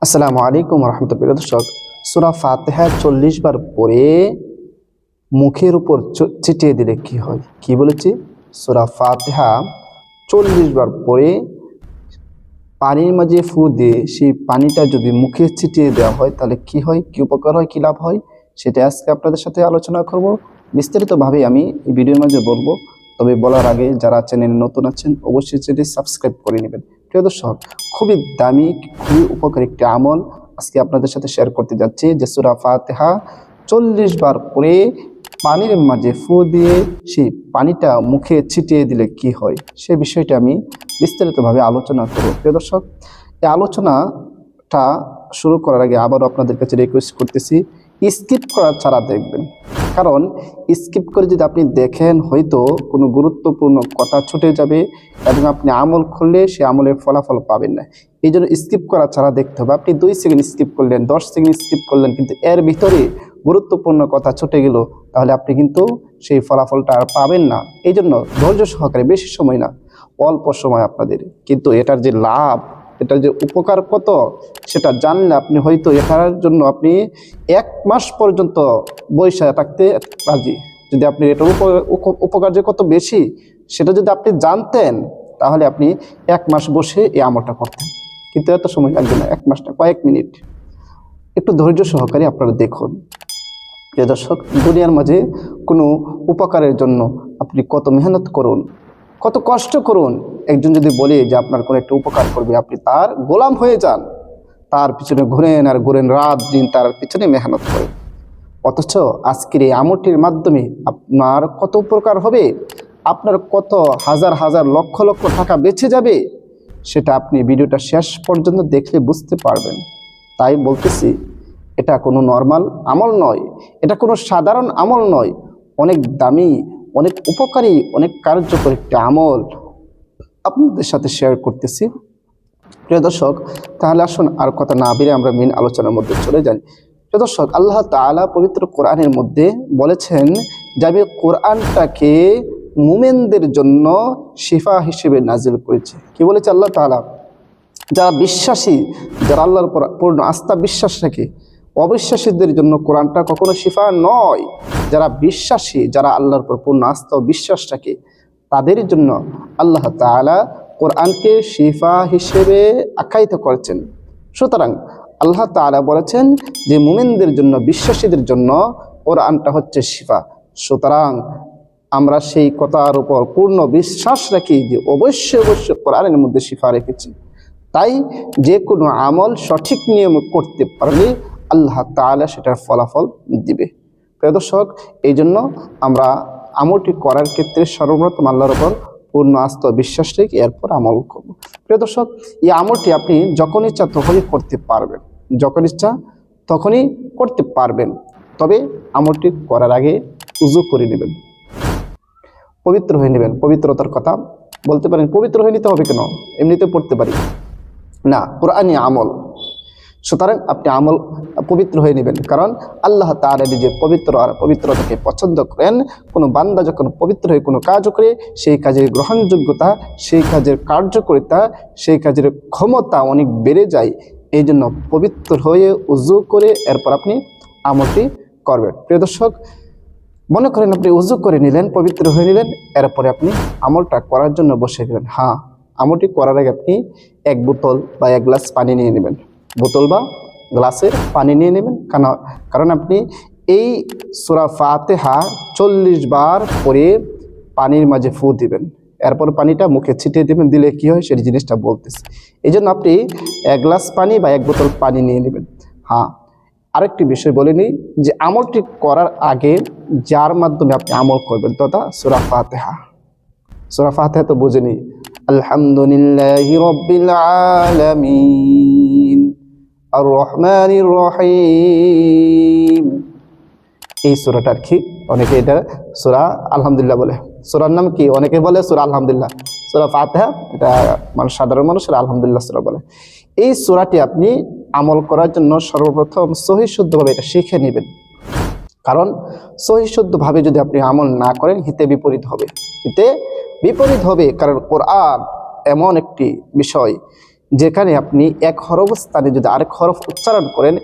আসসালামু আলাইকুম রহমতুল্লাহ। দর্শক, সূরা ফাতিহা 40 বার পড়ে মুখের উপর ছিটিয়ে দিলে কি হয়? কি বলেছি? সূরা ফাতিহা 40 বার পড়ে পানির মাঝে ফু দিয়ে সেই পানিটা যদি মুখে ছিটিয়ে দেওয়া হয় তাহলে কি হয়, কি উপকার হয়, কি লাভ হয়, সেটা আজকে আপনাদের সাথে আলোচনা করব। বিস্তারিতভাবে আমি এই ভিডিওর মাঝে বলবো। তবে বলার আগে যারা চ্যানেলে নতুন আছেন অবশ্যই চ্যানেলটি সাবস্ক্রাইব করে নেবেন। প্রিয় দর্শক, খুবই দামি, খুবই উপকারী একটি আমল আজকে আপনাদের সাথে শেয়ার করতে যাচ্ছি, যে সূরা ফাতিহা 40 বার পরে পানির মাঝে ফু দিয়ে সেই পানিটা মুখে ছিটিয়ে দিলে কি হয়, সে বিষয়টা আমি বিস্তারিতভাবে আলোচনা করব। প্রিয় দর্শক, এই আলোচনাটা শুরু করার আগে আবারও আপনাদের কাছে রিকোয়েস্ট করতেছি, স্কিপ করা ছাড়া দেখবেন। কারণ স্কিপ করে যদি আপনি দেখেন হয়তো কোনো গুরুত্বপূর্ণ কথা ছুটে যাবে এবং আপনি আমল করলে সে আমলের ফলাফল পাবেন না। এই জন্য স্কিপ করা ছাড়া দেখতে হবে। আপনি 2 সেকেন্ড স্কিপ করলেন, 10 সেকেন্ড স্কিপ করলেন, কিন্তু এর ভিতরে গুরুত্বপূর্ণ কথা ছুটে গেল, তাহলে আপনি কিন্তু সেই ফলাফলটা আর পাবেন না। এই জন্য ধৈর্য সহকারে, বেশি সময় না, অল্প সময় আপনাদের, কিন্তু এটার যে লাভ, এটার যে উপকার কত সেটা জানলে আপনি হয়তো এটার জন্য আপনি 1 মাস পর্যন্ত বসে থাকতে রাজি। যদি আপনি এটার উপকার যে কত বেশি সেটা যদি আপনি জানতেন, তাহলে আপনি 1 মাস বসে এই আমলটা করতেন। কিন্তু এত সময় লাগবে না, 1 মাস না, কয়েক মিনিট। একটু ধৈর্য সহকারে আপনারা দেখুন। প্রিয় দর্শক, দুনিয়ার মাঝে কোনো উপকারের জন্য আপনি কত মেহনত করুন, কত কষ্ট করুন। একজন যদি বলে যে আপনার কোনো একটা উপকার করবে, আপনি তার গোলাম হয়ে যান, তার পিছনে ঘুরেন আর ঘুরেন, রাত দিন তার পিছনে মেহনত করেন। অথচ আজকের এই আমলটির মাধ্যমে আপনার কত উপকার হবে, আপনার কত হাজার হাজার লক্ষ লক্ষ টাকা বেঁচে যাবে, সেটা আপনি ভিডিওটা শেষ পর্যন্ত দেখলে বুঝতে পারবেন। তাই বলতেছি, এটা কোনো নর্মাল আমল নয়, এটা কোনো সাধারণ আমল নয়, অনেক দামি, অনেক উপকারী, অনেক কার্যকর একটি আমল আপনাদের সাথে শেয়ার করতেছি। প্রিয় দর্শক, তাহলে আসুন আর কথা না বেরিয়ে আমরা মেন আলোচনার মধ্যে চলে যাই। প্রিয় দর্শক, আল্লাহ তাআলা পবিত্র কোরআনের মধ্যে বলেছেন যে আমি কোরআনটাকে মুমিনদের জন্য শিফা হিসেবে নাজিল করেছি। কি বলেছে আল্লাহ তাআলা? যারা বিশ্বাসী, যারা আল্লাহর উপর পূর্ণ আস্থা বিশ্বাস রাখে, অবিশ্বাসীদের জন্য কোরআনটা কখনো শিফা নয়। যারা বিশ্বাসী, যারা আল্লাহর উপর পূর্ণ আস্থা ও বিশ্বাস রাখে, তাদের জন্য আল্লাহ তাআলা কোরআনকে শিফা হিসেবে আখ্যায়িত করেছেন। সুতরাং আল্লাহ তাআলা বলেছেন যে মুমিনদের জন্য, বিশ্বাসীদের জন্য কোরআনটা হচ্ছে শিফা। সুতরাং আমরা সেই কথার উপর পূর্ণ বিশ্বাস রাখি যে অবশ্যই অবশ্যই কোরআনের মধ্যে শিফা রেখেছি। তাই যে কোনো আমল সঠিক নিয়মে করতে পারলে আল্লাহ তাআলা সেটার ফলাফল দিবে। প্রিয় দর্শক, এই জন্য আমরা আমলটি করার ক্ষেত্রে সর্বপ্রথম আল্লাহর উপর পূর্ণ আস্থা বিশ্বাস রেখে এরপর আমল করব। প্রিয় দর্শক, এই আমলটি আপনি যখন ইচ্ছা তখনই করতে পারবেন, যখন ইচ্ছা তখনই করতে পারবেন। তবে আমলটি করার আগে উযু করে নেবেন, পবিত্র হয়ে নেবেন। পবিত্রতার কথা বলতে পারেন, পবিত্র হয়ে নিতে হবে কেন? এমনিতে পড়তে পারি না, কোরআনি আমল। সুতরাং আপনি আমল পবিত্র হয়ে নেবেন, কারণ আল্লাহ তাআলা নিজে পবিত্র আর পবিত্রতাকে পছন্দ করেন। কোনো বান্দা যখন পবিত্র হয়ে কোনো কাজ করে, সেই কাজের গ্রহণযোগ্যতা, সেই কাজের কার্যকারিতা, সেই কাজের ক্ষমতা অনেক বেড়ে যায়। এই জন্য পবিত্র হয়ে উযু করে এরপর আপনি আমলটি করবেন। প্রিয় দর্শক, মনে করেন আপনি উযু করে নিলেন, পবিত্র হয়ে নিলেন, এরপরে আপনি আমলটা করার জন্য বসে গেলেন। হ্যাঁ, আমলটি করার আগে আপনি 1 বোতল বা 1 গ্লাস পানি নিয়ে নেবেন, বোতল বা গ্লাসের পানি নিয়ে নেবেন। কারণ আপনি এই সূরা ফাতিহা 40 বার পরে পানির মাঝে ফু দিবেন, এরপর পানিটা মুখে ছিটিয়ে দেবেন। দিলে কি হয় সেই জিনিসটা বলতেছি। এই জন্য আপনি 1 গ্লাস পানি বা 1 বোতল পানি নিয়ে নেবেন। হ্যাঁ, আরেকটি বিষয় বলে নিই, যে আমলটি করার আগে যার মাধ্যমে আপনি আমল করবেন তথা সূরা ফাতিহা। সূরা ফাতিহা তো বুঝেনি, আলহামদুলিল্লাহি রাব্বিল আলামিন আর রহমানির রহিম। এই সূরাটার কি অনেকে এটা সূরা আলহামদুলিল্লাহ বলে। সূরার নাম কি? অনেকে বলে সূরা আলহামদুলিল্লাহ। সূরা ফাতিহা এটা মানুষ, সাধারণ মানুষেরা আলহামদুলিল্লাহ সূরা বলে। এই সূরাটি আপনি আমল করার জন্য সর্বপ্রথম সহি শুদ্ধভাবে এটা শিখে নেবেন। কারণ সহি শুদ্ধভাবে যদি আপনি আমল না করেন, হিতে বিপরীত হবে, হিতে বিপরীত হবে। কারণ কোরআন এমন একটি বিষয় যেখানে আপনি এক হরফ স্থানে যদি আরেক হরফ উচ্চারণ করেন,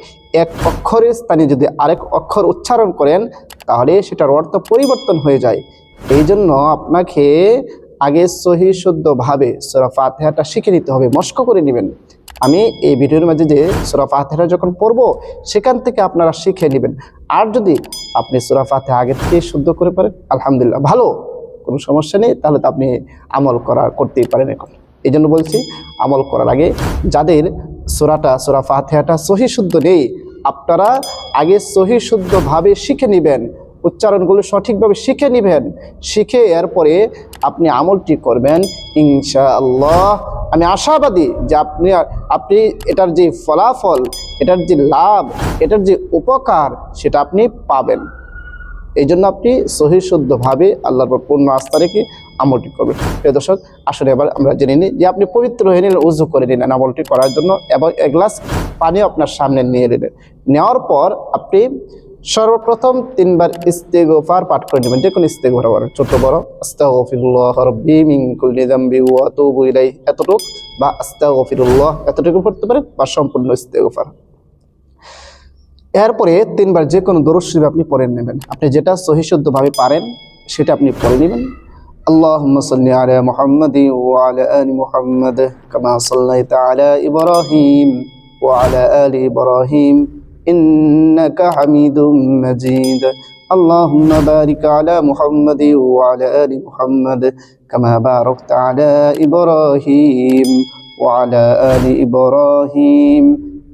এক অক্ষরের স্থানে যদি আরেক অক্ষর উচ্চারণ করেন, তাহলে সেটার অর্থ পরিবর্তন হয়ে যায়। এই জন্য আপনাকে আগে সহি শুদ্ধভাবে সূরা ফাতিহাটা শিখে নিতে হবে, মস্ক করে নেবেন। আমি এই ভিডিওর মাঝে যে সূরা ফাতিহা যখন পড়ব, সেখান থেকে আপনারা শিখে নেবেন। আর যদি আপনি সূরা ফাতিহা আগে থেকে শুদ্ধ করে পারেন, আলহামদুলিল্লাহ, ভালো, কোনো সমস্যা নেই, তাহলে তো আপনি আমল করতেই পারেন। এখন এই জন্য বলছি, আমল করার আগে যাদের সূরা ফাতিহাটা সহি শুদ্ধ নেই, আপনারা আগে সহি শুদ্ধভাবে শিখে নেবেন, উচ্চারণগুলো সঠিকভাবে শিখে নেবেন। শিখে এরপরে আপনি আমলটি করবেন, ইনশাআল্লাহ আমি আশাবাদী যে আপনি এটার যে ফলাফল, এটার যে লাভ, এটার যে উপকার, সেটা আপনি পাবেন। এই জন্য আপনি সহি শুদ্ধভাবে আল্লাহর উপর পূর্ণ আস্থা রেখে আমলটি করবেন। প্রিয় দর্শক, আসলে এবার আমরা জেনে নিই যে আপনি পবিত্র হয়ে নিলেন, উযু করে নিলেন আমলটি করার জন্য, এবং এক গ্লাস পানিও আপনার সামনে নিয়ে নিলেন। নেওয়ার পর আপনি সর্বপ্রথম 3 বার ইস্তিগফার পাঠ করে নেবেন, যে কোনো ইস্তিগফার পারেন, ছোট বড়, আস্তাগফিরুল্লাহ রাব্বি মিন কুল্লি যামবি ওয়া আতুবু ইলাইহি এতটুকু, বা আস্তাগফিরুল্লাহ এতটুকু পড়তে পারেন, বা সম্পূর্ণ ইস্তিগফার। এরপরে 3 বার যে কোনো দরুদ শরীফ আপনি পড়ে নেবেন, আপনি যেটা সহি শুদ্ধভাবে পারেন সেটা আপনি পড়ে নেবেন। আল্লাহুম্মা সাল্লি আলা মুহাম্মাদি ওয়া আলা আলি মুহাম্মাদ কামা সাল্লাইতা আলা ইব্রাহিম ওয়া আলা আলি ইব্রাহিম ইন্নাকা হামিদুম মাজিদ। আল্লাহুম্মা বারিক আলা মুহাম্মাদি ওয়া আলা আলি মুহাম্মাদ কামা বারাকতা আলা ইব্রাহিম ওয়া আলা আলি ইব্রাহিম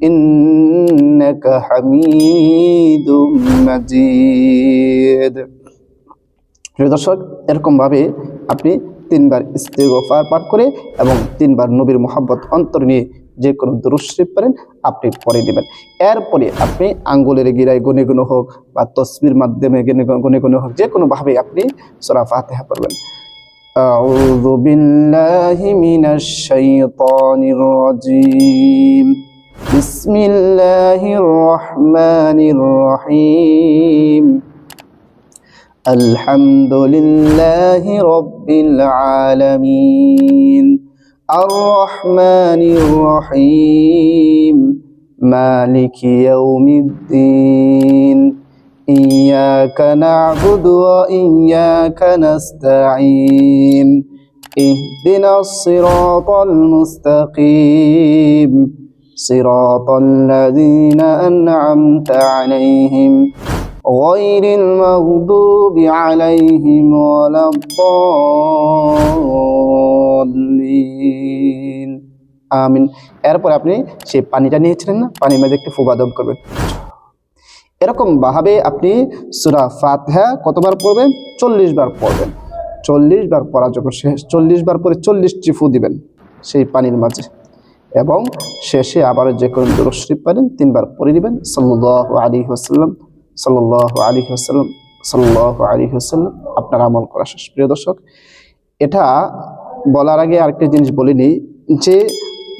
ইন্নাকা হামিদুম মাজিদ। প্রিয় দর্শক, এরকমভাবে আপনি 3 বার ইস্তিগফার পাঠ করে এবং 3 বার নবীর মোহাব্বত অন্তর নিয়ে যে কোনো দুরূদ শরীফ পারেন আপনি পড়ে নেবেন। এরপরে আপনি আঙ্গুলের গিরায় গুনে গুনে হোক বা তসবির মাধ্যমে গুনে গুনে হোক, যে কোনোভাবে আপনি সূরা ফাতিহা পড়বেন। আউযু বিল্লাহি মিনাশ শাইতানির রাজীম। বিসমিল্লাহির রহমানির রহিম। আলহামদুলিল্লাহি রাব্বিল আলামিন। আর রহমানির রহিম। মালিকি ইয়াউমিদ্দিন। ইয়াকা না'বুদু ওয়া ইয়াকা নাস্তাঈন। ইহদিনাস সিরাতাল মুস্তাকিম। صراط الذين أنعمت عليهم غير المغضوب عليهم ولا الضالين আমিন। এরপর আপনি সেই পানিটা নিয়েছিলেন না, পানির মাঝে একটু ফুঁকা দান করবেন। এরকম ভাবে আপনি সূরা ফাতিহা কতবার পড়বেন? 40 বার পড়বেন। 40 বার পড়া যখন শেষ, 40 বার পরে 40টি ফু দিবেন সেই পানির মাঝে, এবং শেষে আবার যে কোনো দুরূদ শরীফ পারেন 3 বার পড়ে নেবেন। সাল্লাল্লাহু আলাইহি ওয়াসাল্লাম, সাল্লাল্লাহু আলাইহি ওয়াসাল্লাম, সাল্লাল্লাহু আলাইহি ওয়াসাল্লাম। আপনার আমল করা শেষ। প্রিয় দর্শক, এটা বলার আগে আরেকটা জিনিস বলে নিই, যে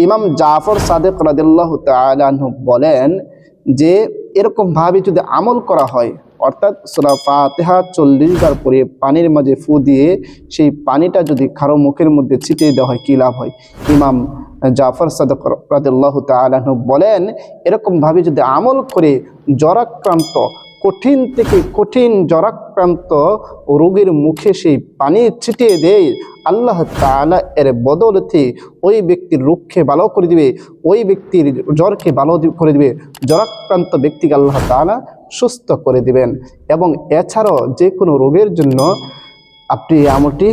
ইমাম জাফর সাদেক রাদিয়াল্লাহু তাআলা আনহু বলেন যে এরকমভাবে যদি আমল করা হয়, অর্থাৎ সূরা ফাতিহা 40 বার পরে পানির মাঝে ফু দিয়ে সেই পানিটা যদি কারো মুখের মধ্যে ছিটিয়ে দেওয়া হয়, কী লাভ হয়? ইমাম জাফর সাদেক রাদিয়াল্লাহু তাআলা আনহু বলেন, এরকমভাবে যদি আমল করে জ্বরাক্রান্ত, কঠিন থেকে কঠিন জ্বরাক্রান্ত রোগীর মুখে সেই পানি ছিটিয়ে দেয়, আল্লাহ তাআলা এর বদৌলতে ওই ব্যক্তির রোগকে ভালো করে দিবে, ওই ব্যক্তির জ্বরকে ভালো করে দিবে, জ্বরাক্রান্ত ব্যক্তিকে আল্লাহ তাআলা সুস্থ করে দিবেন। এবং এছাড়াও যে কোনো রোগের জন্য আপনি আমলটি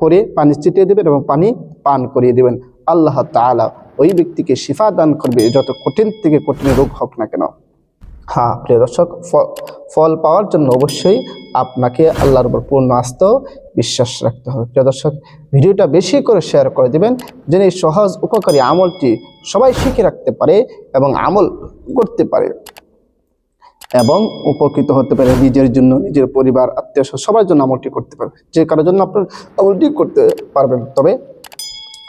করে পানি ছিটিয়ে দেবেন এবং পানি পান করিয়ে দেবেন, আল্লাহ তাআলা ওই ব্যক্তিকে শিফা দান করবে, যত কঠিন থেকে কঠিন রোগ হোক না কেন। হ্যাঁ প্রিয় দর্শক, ফল পাওয়ার জন্য অবশ্যই আপনাকে আল্লাহর উপর পূর্ণ আস্থা বিশ্বাস রাখতে হবে। প্রিয় দর্শক, ভিডিওটা বেশি করে শেয়ার করে দেবেন, যেন এই সহজ উপকারী আমলটি সবাই শিখে রাখতে পারে এবং আমল করতে পারে এবং উপকৃত হতে পারে, নিজের জন্য, নিজের পরিবার, আত্মীয় সবার জন্য আমলটি করতে পারবে। যে কারোর জন্য আপনার আমলটি করতে পারবেন, তবে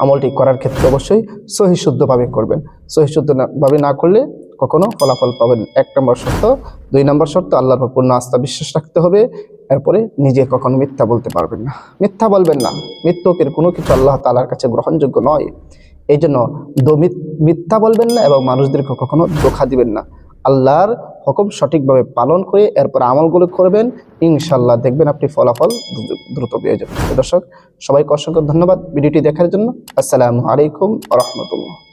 আমলটি করার ক্ষেত্রে অবশ্যই সহি শুদ্ধভাবে করবেন। সহি শুদ্ধভাবে না করলে কখনো ফলাফল পাবেন। 1 নম্বর শর্ত। 2 নম্বর শর্ত, আল্লাহর উপর পূর্ণ আস্থা বিশ্বাস রাখতে হবে। এরপরে নিজে কখনো মিথ্যা বলতে পারবেন না, মিথ্যা বলবেন না। মৃত্যুকের কোনো কিছু আল্লাহ তাআলার কাছে গ্রহণযোগ্য নয়। এই জন্য মিথ্যা বলবেন না এবং মানুষদেরকে কখনো ধোঁকা দিবেন না। আল্লাহর হুকুম সঠিকভাবে পালন করে এরপর আমলগুলো করবেন, ইনশাল্লাহ দেখবেন আপনি ফলাফল দ্রুত পেয়ে যাবেন। দর্শক সবাইকে অসংখ্য ধন্যবাদ ভিডিওটি দেখার জন্য। আসসালামু আলাইকুম ওয়া রাহমাতুল্লাহ।